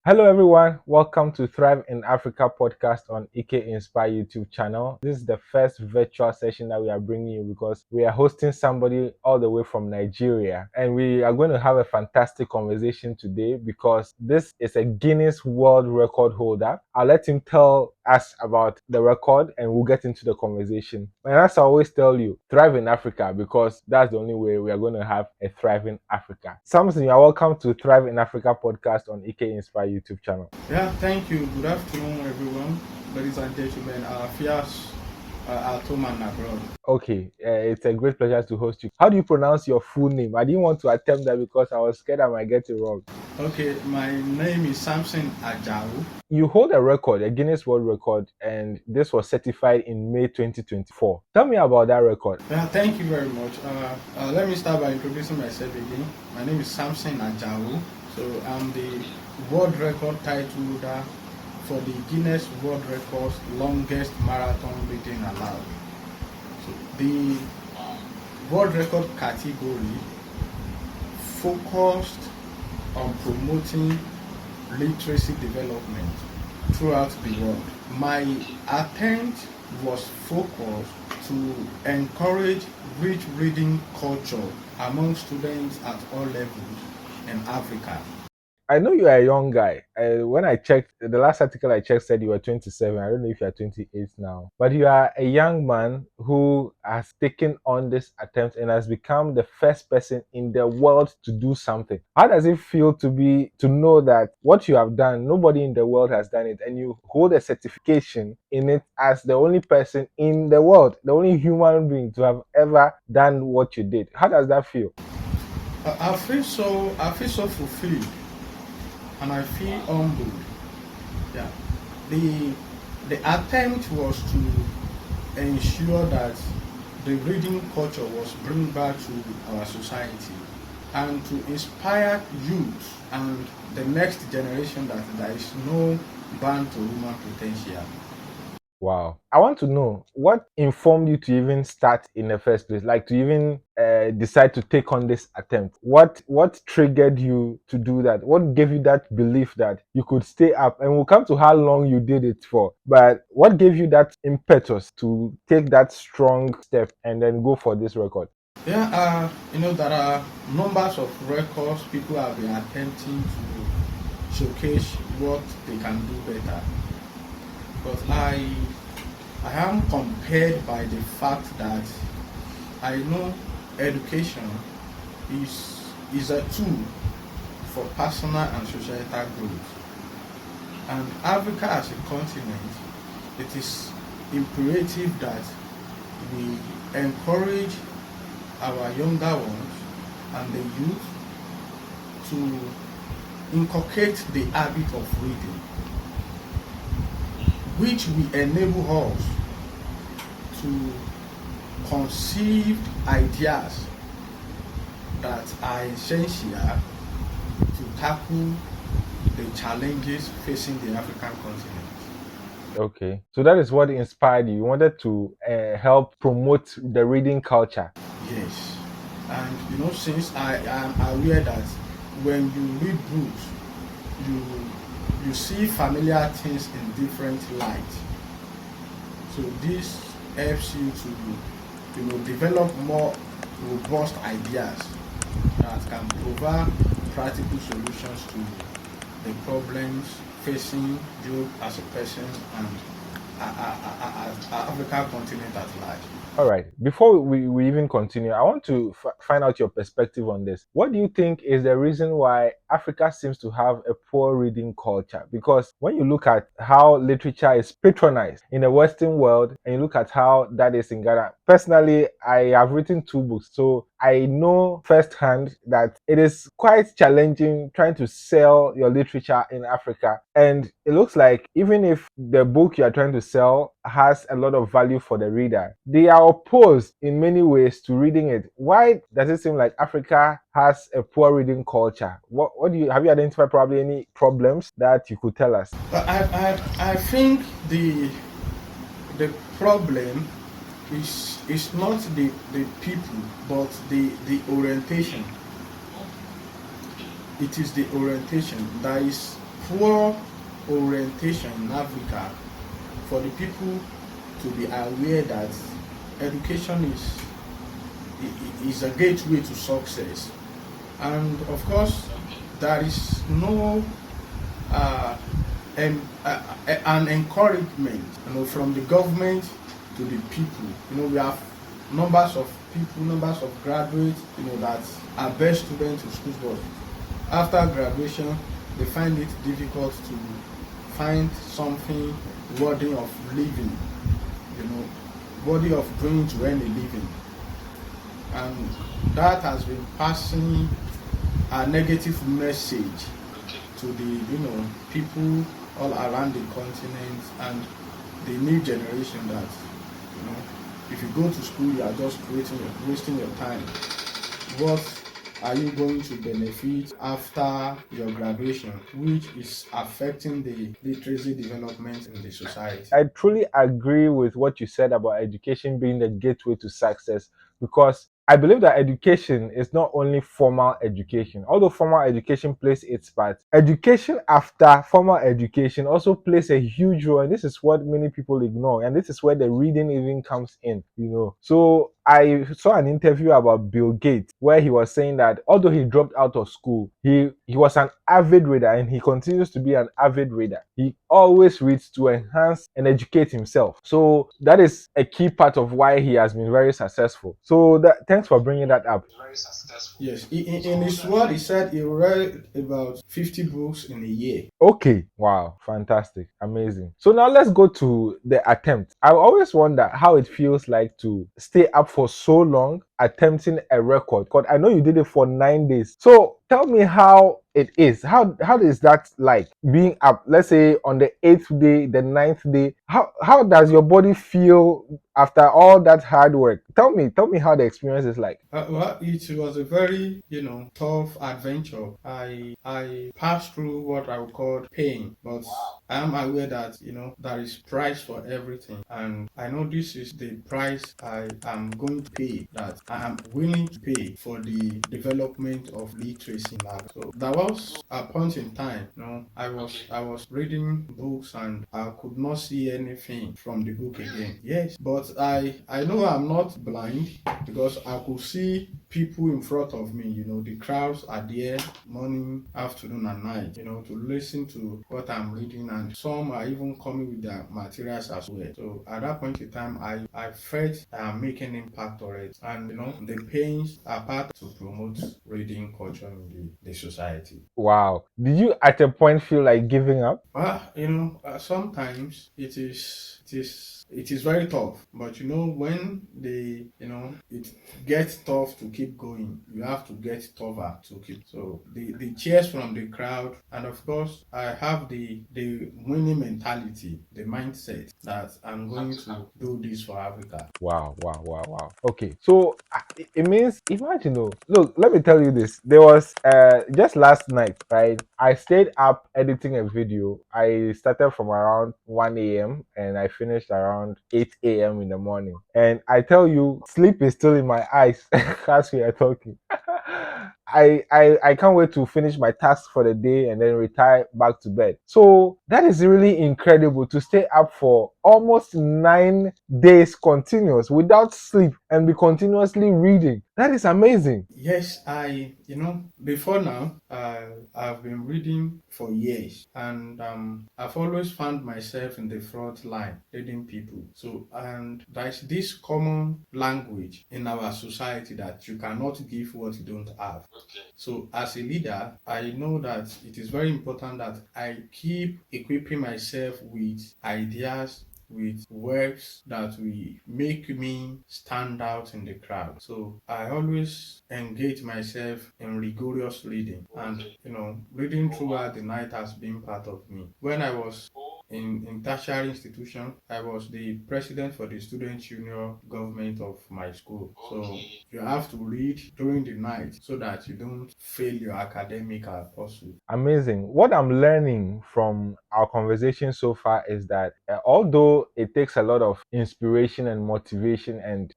Hello, everyone. Welcome to Thrive in Africa podcast on Eqay Inspire YouTube channel. This is the first virtual session that we are bringing you because we are hosting somebody all the way from Nigeria. And we are going to have a fantastic conversation today because this is a Guinness World Record holder. I'll let him tell us about the record and we'll get into the conversation. And as I always tell you, thrive in Africa because that's the only way we are going to have a thriving Africa. Samson, you are welcome to Thrive in Africa podcast on Eqay Inspire YouTube channel. Yeah, thank you. Good afternoon, everyone. Ladies and gentlemen, our fears are at home and abroad. Okay, it's a great pleasure to host you. How do you pronounce your full name? I didn't want to attempt that because I was scared I might get it wrong. Okay, my name is Samson Ajao. You hold a record, a Guinness World Record, and this was certified in May 2024. Tell me about that record. Yeah, thank you very much. Let me start by introducing myself again. My name is Samson Ajao. So I'm the world record title holder for the Guinness World Records longest marathon reading allowed. So the world record category focused on promoting literacy development throughout the world. My attempt was focused to encourage rich reading culture among students at all levels in Africa. I know you are a young guy. When I checked, the last article I checked said you were 27. I don't know if you are 28 now. But you are a young man who has taken on this attempt and has become the first person in the world to do something. How does it feel to know that what you have done, nobody in the world has done it, and you hold a certification in it as the only person in the world, the only human being to have ever done what you did? How does that feel? I feel so fulfilled and I feel humbled. Yeah. The the attempt was to ensure that the reading culture was brought back to our society and to inspire youth and the next generation that there is no ban to human potential. Wow. I want to know what informed you to even start in the first place, like to even decide to take on this attempt. What triggered you to do that? What gave you that belief that you could stay up? And we'll come to how long you did it for. But what gave you that impetus to take that strong step and then go for this record? Yeah, there are numbers of records people have been attempting to showcase what they can do better. But I am compared by the fact that I know education is a tool for personal and societal growth. And Africa as a continent, it is imperative that we encourage our younger ones and the youth to inculcate the habit of reading, which will enable us to conceive ideas that are essential to tackle the challenges facing the African continent. Okay. So that is what inspired you. You wanted to help promote the reading culture. Yes. And since I am aware that when you read books, you you see familiar things in different light. So this helps you to develop more robust ideas that can provide practical solutions to the problems facing you as a person and African continent at large. All right. Before we even continue, I want to find out your perspective on this. What do you think is the reason why Africa seems to have a poor reading culture? Because when you look at how literature is patronized in the Western world and you look at how that is in Ghana, personally, I have written 2 books. So I know firsthand that it is quite challenging trying to sell your literature in Africa. And it looks like even if the book you are trying to sell has a lot of value for the reader, they are opposed in many ways to reading it. Why does it seem like Africa has a poor reading culture? What do you have you identified probably any problems that you could tell us? But I think the problem is not the people but the orientation. It is the orientation that is poor orientation in Africa for the people to be aware that education is a gateway to success. And of course, there is no uh, an encouragement, from the government to the people. We have numbers of people, numbers of graduates, that are best students in schools, but after graduation, they find it difficult to find something worthy of living, you know, worthy of doing to earn a living. And that has been passing a negative message to the people all around the continent and the new generation that if you go to school you are just wasting your time. What are you going to benefit after your graduation, which is affecting the literacy development in the society? I truly agree with what you said about education being the gateway to success, because I believe that education is not only formal education. Although formal education plays its part, education after formal education also plays a huge role, and this is what many people ignore. And this is where the reading even comes in. So I saw an interview about Bill Gates where he was saying that although he dropped out of school, he was an avid reader and he continues to be an avid reader. He always reads to enhance and educate himself. So that is a key part of why he has been very successful. So thanks for bringing that up. Yes, in his word, he said he read about 50 books in a year. Okay, wow, fantastic, amazing. So now let's go to the attempt. I always wonder how it feels like to stay up for so long attempting a record. Because I know you did it for 9 days. So tell me how it is. How is that like being up? Let's say on the eighth day, the ninth day. How does your body feel after all that hard work? Tell me how the experience is like. Well, it was a very, tough adventure. I passed through what I would call pain, but I am aware that, there is price for everything. And I know this is the price I am going to pay, that I am willing to pay for the development of literacy in Africa. So there was a point in time, I was reading books and I could not see anything from the book again. Yes, but I know I'm not blind because I could see people in front of me. The crowds are there morning, afternoon, and night, to listen to what I'm reading, and some are even coming with their materials as well. So at that point in time, I felt I am making impact already, and the pains are part to promote reading culture in the society. Wow. Did you at a point feel like giving up? Well, sometimes it is very tough, but when it gets tough to keep going, you have to get tougher to keep. So the cheers from the crowd, and of course, I have the winning mentality, the mindset that I'm going to do this for Africa. Wow, wow, wow, wow. Okay, so it means imagine, oh, look, let me tell you this. There was just last night, right? I stayed up editing a video. I started from around 1 a.m. and I finished around 8 a.m. in the morning. And I tell you, sleep is still in my eyes as we are talking. I can't wait to finish my tasks for the day and then retire back to bed. So that is really incredible to stay up for almost 9 days continuous without sleep and be continuously reading. That is amazing. Yes, before now, I've been reading for years, and I've always found myself in the front line leading people. So, and there's this common language in our society that you cannot give what you don't have. So, as a leader, I know that it is very important that I keep equipping myself with ideas, with words that will make me stand out in the crowd. So I always engage myself in rigorous reading, and reading throughout the night has been part of me. When I was in tertiary institution, I was the president for the student union government of my school. So you have to read during the night so that you don't fail your academic pursuit. Amazing. What I'm learning from our conversation so far is that although it takes a lot of inspiration and motivation and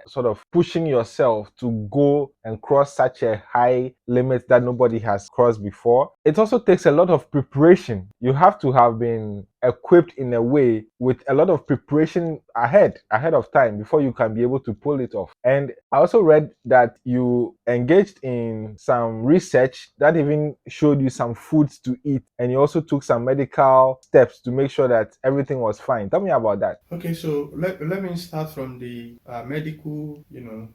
sort of pushing yourself to go and cross such a high limit that nobody has crossed before, it also takes a lot of preparation. You have to have been equipped in a way with a lot of preparation ahead of time before you can be able to pull it off. And I also read that you engaged in some research that even showed you some foods to eat, and you also took some medical steps to make sure that everything was fine. Tell me about that. Okay, so let me start from the medical,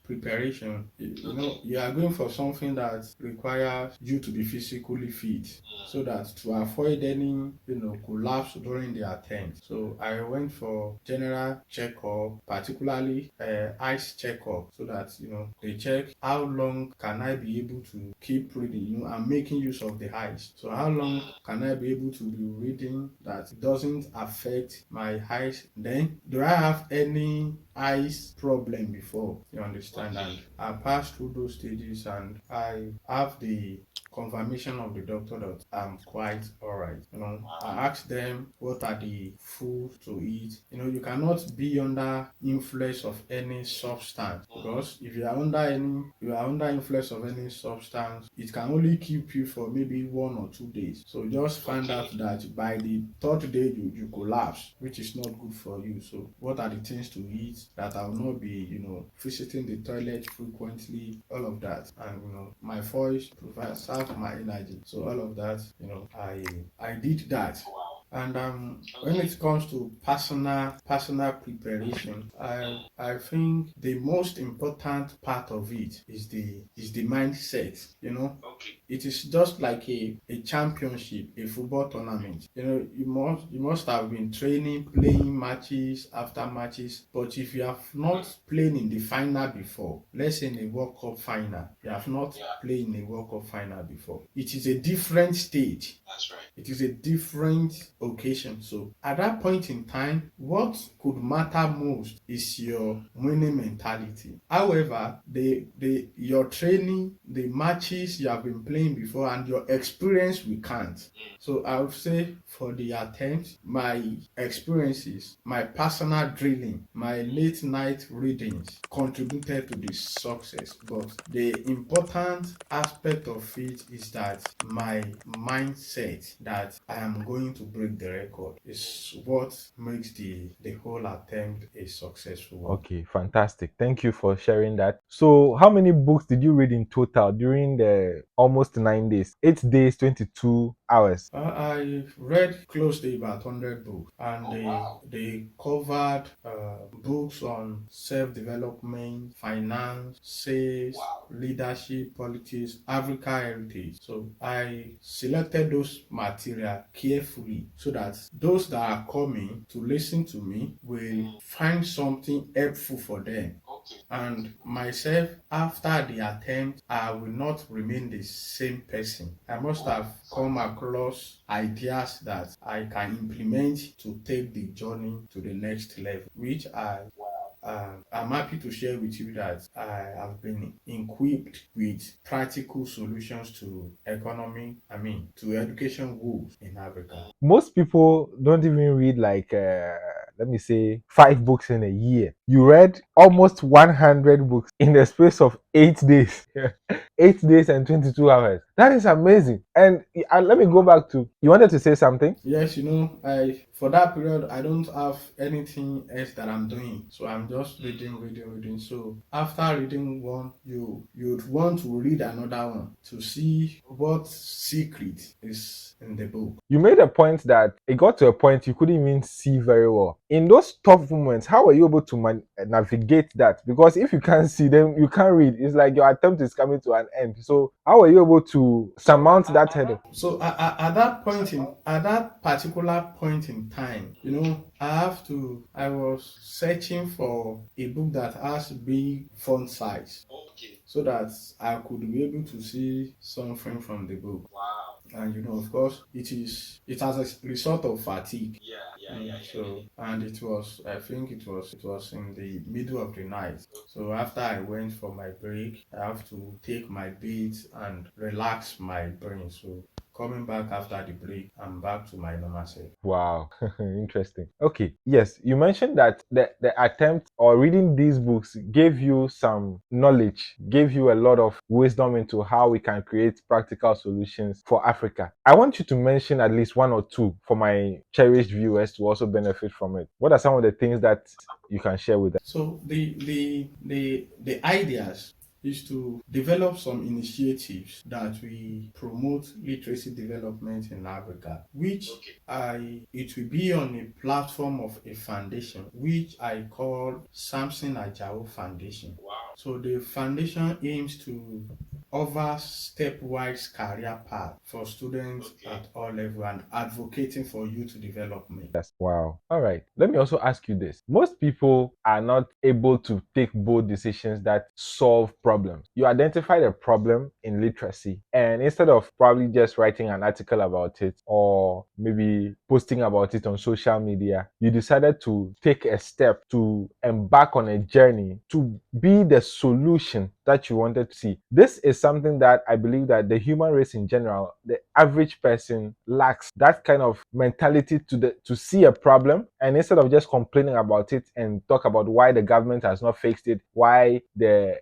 preparation. You are going for something that requires you to be physically fit, so that to avoid any, collapse during the attempt. So I went for general checkup, particularly eyes checkup, so that they check how long can I be able to keep reading. I'm making use of the eyes. So how long can I be able to be reading that doesn't affect my eyes? Then, do I have any eyes problem before? You understand? And I passed through those stages, and I have the confirmation of the doctor that I'm quite alright. I asked them what are the food to eat. You cannot be under influence of any substance, because if you are under influence of any substance, it can only keep you for maybe 1 or 2 days. So just find out that by the third day you collapse, which is not good for you. So what are the things to eat that I will not be, visiting the toilet frequently, all of that. And my voice provides half my energy. So all of that, I did that. And when it comes to personal preparation, I think the most important part of it is the mindset. It is just like a championship, a football tournament. You must have been training, playing matches after matches. But if you have not played in the final before, let's say in a World Cup final, you have not played in a World Cup final before, it is a different stage. It is a different occasion. So at that point in time, what could matter most is your winning mentality. However, your training, the matches you have been playing before, and your experience we can't. So I would say for the attempt, my experiences, my personal drilling, my late night readings contributed to the success. But the important aspect of it is that my mindset that I am going to break the record is what makes the whole attempt a successful one. Okay, fantastic. Thank you for sharing that. So, how many books did you read in total during the almost 9 days? 8 days, 22 hours. I read close to about 100 books, and they covered books on self-development, finance, sales, leadership, politics, Africa heritage. So I selected those material carefully so that those that are coming to listen to me will find something helpful for them. And myself, after the attempt, I will not remain the same person. I must have come across ideas that I can implement to take the journey to the next level, which I'm happy to share with you that I have been equipped with practical solutions to to education goals in Africa. Most people don't even read like let me say 5 books in a year. You read almost 100 books in the space of 8 days. 8 days and 22 hours. That is amazing. And let me go back to, you wanted to say something? Yes, I for that period I don't have anything else that I'm doing. So I'm just reading. So after reading one, you'd want to read another one to see what secret is in the book. You made a point that it got to a point you couldn't even see very well. In those tough moments, how were you able to navigate that? Because if you can't see them, you can't read. It's like your attempt is coming to an end. So how were you able to surmount that hurdle? So at that particular point in time, I was searching for a book that has big font size, so that I could be able to see something from the book. And of course, it has a result of fatigue. So, and I think it was in the middle of the night. So after I went for my break, I have to take my beats and relax my brain. So coming back after the break, I'm back to my normal self. Wow, interesting. Okay, yes, you mentioned that the attempt or reading these books gave you some knowledge, gave you a lot of wisdom into how we can create practical solutions for Africa. I want you to mention at least one or two for my cherished viewers to also benefit from it. What are some of the things that you can share with them? So the ideas is to develop some initiatives that we promote literacy development in Africa, which it will be on a platform of a foundation which I call Samson Ajao Foundation. So the foundation aims to offer stepwise career path for students at all levels and advocating for youth development. That's wow. All right. Let me also ask you this. Most people are not able to take bold decisions that solve problems. You identified a problem in literacy, and instead of probably just writing an article about it or maybe posting about it on social media, you decided to take a step to embark on a journey to be the solution that you wanted to see. This is something that I believe that the human race in general, the average person lacks that kind of mentality to see a problem, and instead of just complaining about it and talk about why the government has not fixed it, why the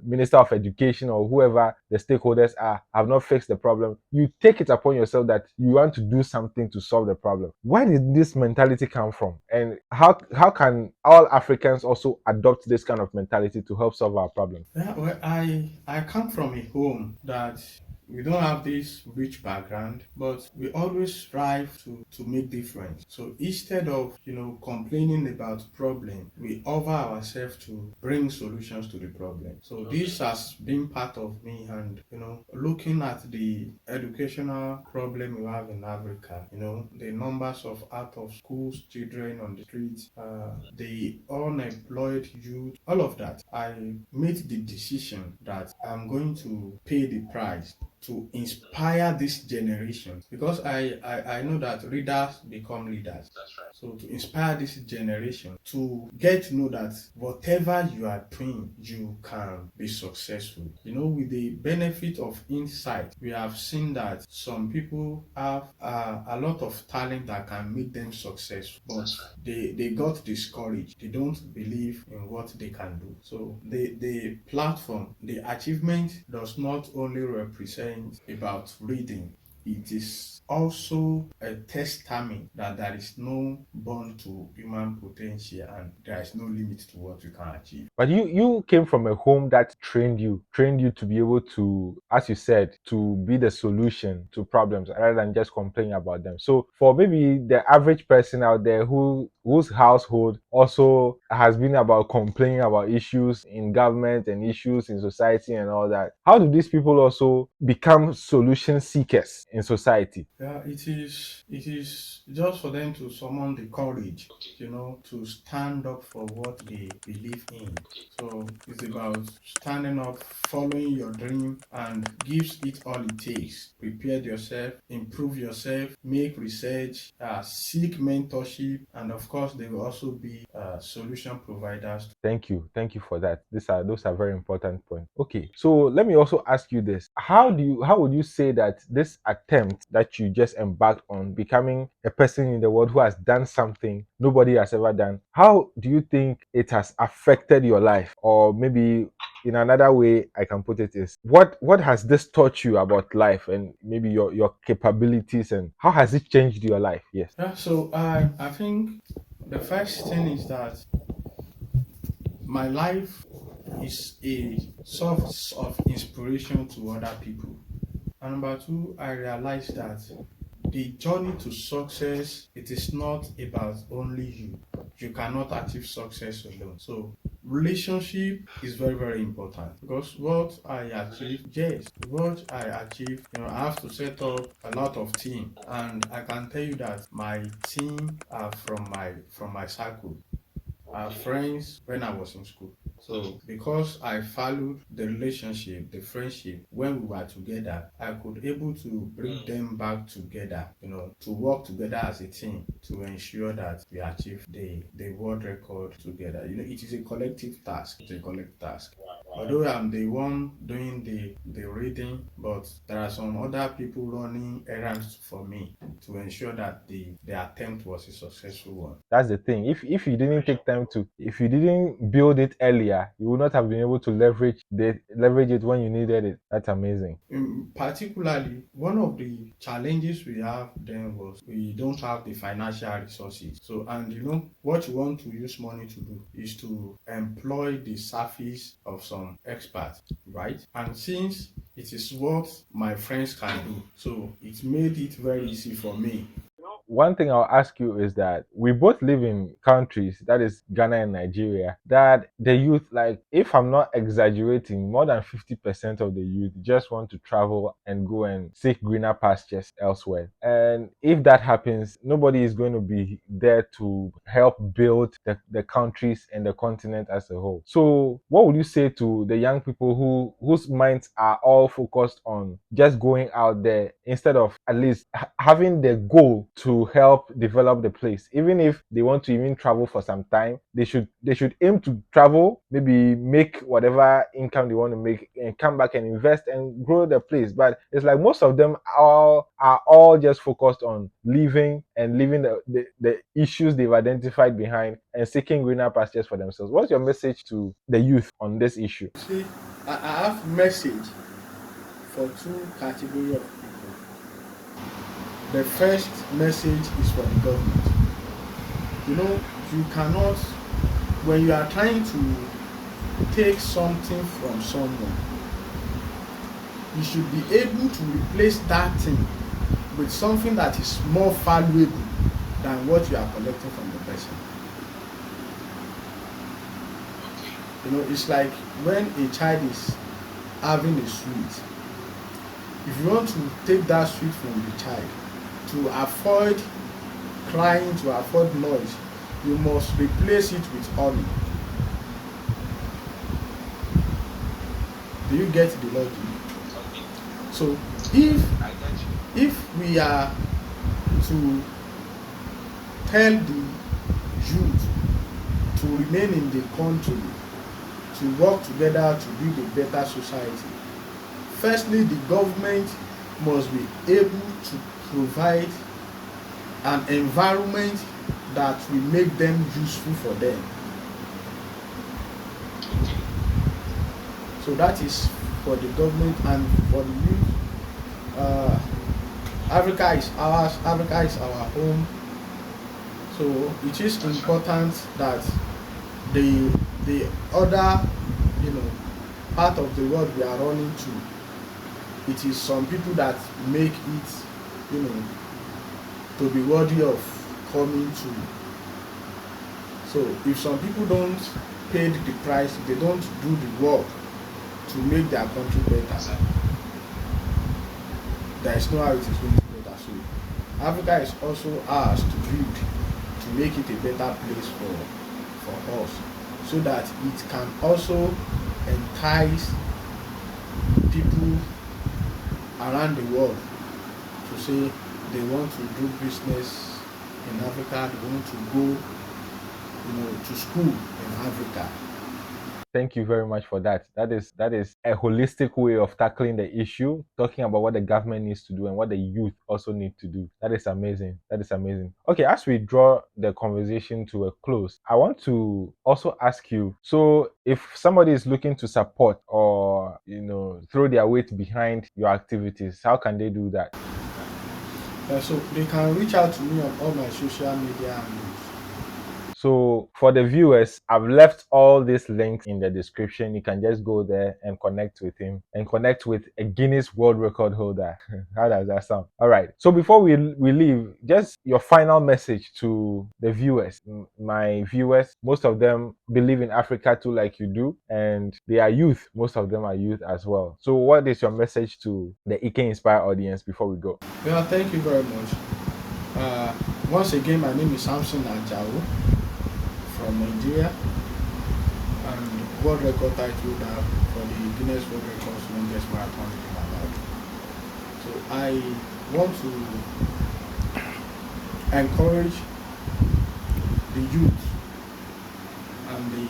minister of education or whoever the stakeholders are have not fixed the problem, you take it upon yourself that you want to do something to solve the problem. Where did this mentality come from, and how can all Africans also adopt this kind of mentality to help solve our problems? Yeah, well, I come from a home that we don't have this rich background, but we always strive to make difference. So instead of complaining about problem, we offer ourselves to bring solutions to the problem. So this has been part of me, and looking at the educational problem we have in Africa, the numbers of out of schools children on the streets, the unemployed youth, all of that, I made the decision that I'm going to pay the price to inspire this generation, because I know that readers become leaders. So to inspire this generation to get to know that whatever you are doing, you can be successful. With the benefit of insight, we have seen that some people have a lot of talent that can make them successful, but they got discouraged. They don't believe in what they can do. So the platform, the achievement does not only represent about reading, it is also a testament that there is no bond to human potential and there is no limit to what you can achieve. But you came from a home that trained you to be able to, as you said, to be the solution to problems rather than just complain about them. So for maybe the average person out there whose household also has been about complaining about issues in government and issues in society and all that, how do these people also become solution seekers in society? Yeah, it is just for them to summon the courage, to stand up for what they believe in. So it's about standing up, following your dream, and gives it all it takes. Prepare yourself, improve yourself, make research, seek mentorship, and of course, there will also be solution providers. Thank you for that. Those are very important points. Okay, so let me also ask you this: how would you say that this attempt that you just embarked on, becoming a person in the world who has done something nobody has ever done, how do you think it has affected your life? Or maybe in another way I can put it is, what has this taught you about life and maybe your capabilities, and how has it changed your life? Yes. Yeah, so I think the first thing is that my life is a source of inspiration to other people. And number two, I realized that the journey to success, it is not about only you. You cannot achieve success alone. So relationship is very, very important, because what I achieve, yes, what I achieve, I have to set up a lot of team, and I can tell you that my team are from my circle, friends when I was in school. So because I valued the relationship, the friendship when we were together, I could able to bring them back together, to work together as a team to ensure that we achieve the world record together. It is a collective task. It's a collective task. Although I'm the one doing the reading, but there are some other people running errands for me to ensure that the attempt was a successful one. That's the thing. If you didn't take time to, if you didn't build it earlier, you would not have been able to leverage it when you needed it. That's amazing. Particularly, one of the challenges we have then was we don't have the financial resources. So, and what you want to use money to do is to employ the service of some experts, right? And since it is what my friends can do, so it made it very easy for me. One thing I'll ask you is that we both live in countries, that is Ghana and Nigeria, that the youth, like, if I'm not exaggerating, more than 50% of the youth just want to travel and go and seek greener pastures elsewhere. And if that happens, nobody is going to be there to help build the countries and the continent as a whole. So, what would you say to the young people whose minds are all focused on just going out there instead of at least having the goal to help develop the place? Even if they want to even travel for some time, they should aim to travel, maybe make whatever income they want to make and come back and invest and grow the place. But it's like most of them are all just focused on leaving the issues they've identified behind and seeking greener pastures for themselves. What's your message to the youth on this issue? See, I have message for two category of people. The first message is for the government. You cannot, when you are trying to take something from someone, you should be able to replace that thing with something that is more valuable than what you are collecting from the person. It's like when a child is having a sweet. If you want to take that sweet from the child, to avoid crying, to avoid noise, you must replace it with honey. Do you get the logic? So if we are to tell the youth to remain in the country, to work together to build a better society, firstly the government must be able to provide an environment that will make them useful for them. So that is for the government and for the youth. Africa is ours, Africa is our home. So it is important that the other part of the world we are running to, it is some people that make it to be worthy of coming to. So if some people don't pay the price, they don't do the work to make their country better, there is no how it is going to be better. So Africa is also ours to build, to make it a better place for us, so that it can also entice people around the world to say they want to do business in Africa, they want to go to school in Africa. Thank you very much for that. That is a holistic way of tackling the issue, talking about what the government needs to do and what the youth also need to do. That is amazing. That is amazing. Okay, as we draw the conversation to a close, I want to also ask you, so if somebody is looking to support or throw their weight behind your activities, how can they do that? So they can reach out to me on all my social media handles. So for the viewers, I've left all these links in the description. You can just go there and connect with him and connect with a Guinness World Record holder. How does that sound? All right. So before we leave, just your final message to the viewers. My viewers, most of them believe in Africa too, like you do, and they are youth. Most of them are youth as well. So what is your message to the Eqay Inspire audience before we go? Well, thank you very much. Once again, my name is Samson Ajao from Nigeria, and world record title for the Guinness World Records longest marathon in my life. So I want to encourage the youth and the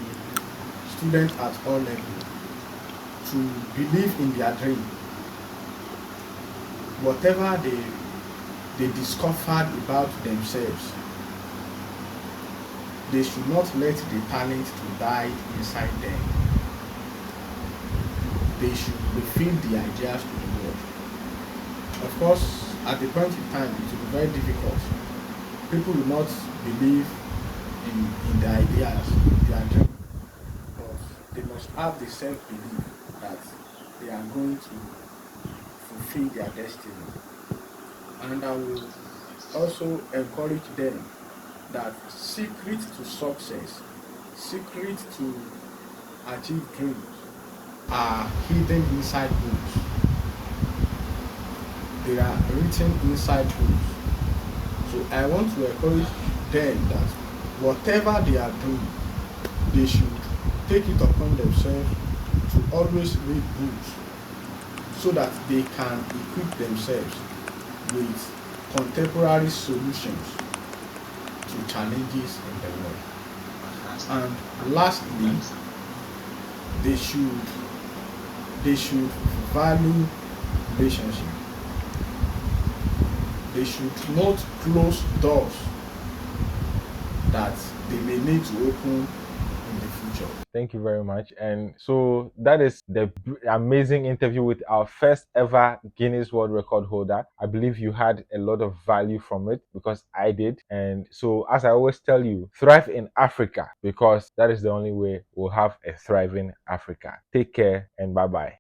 students at all levels to believe in their dream. Whatever they discovered about themselves, they should not let the talent to die inside them. They should reveal the ideas to the world. Of course, at the point in time, it will be very difficult. People will not believe in the ideas, their dream, but they must have the self-belief that they are going to fulfill their destiny. And I will also encourage them that secret to success, secret to achieve dreams are hidden inside books. They are written inside books. So I want to encourage them that whatever they are doing, they should take it upon themselves to always read books so that they can equip themselves with contemporary solutions to challenges in the world. And lastly, they should they should value relationship. They should not close doors that they may need to open in the future. Thank you very much. And so that is the amazing interview with our first ever Guinness World Record holder. I believe you had a lot of value from it because I did. And so, as I always tell you, thrive in Africa because that is the only way we'll have a thriving Africa. Take care and bye bye.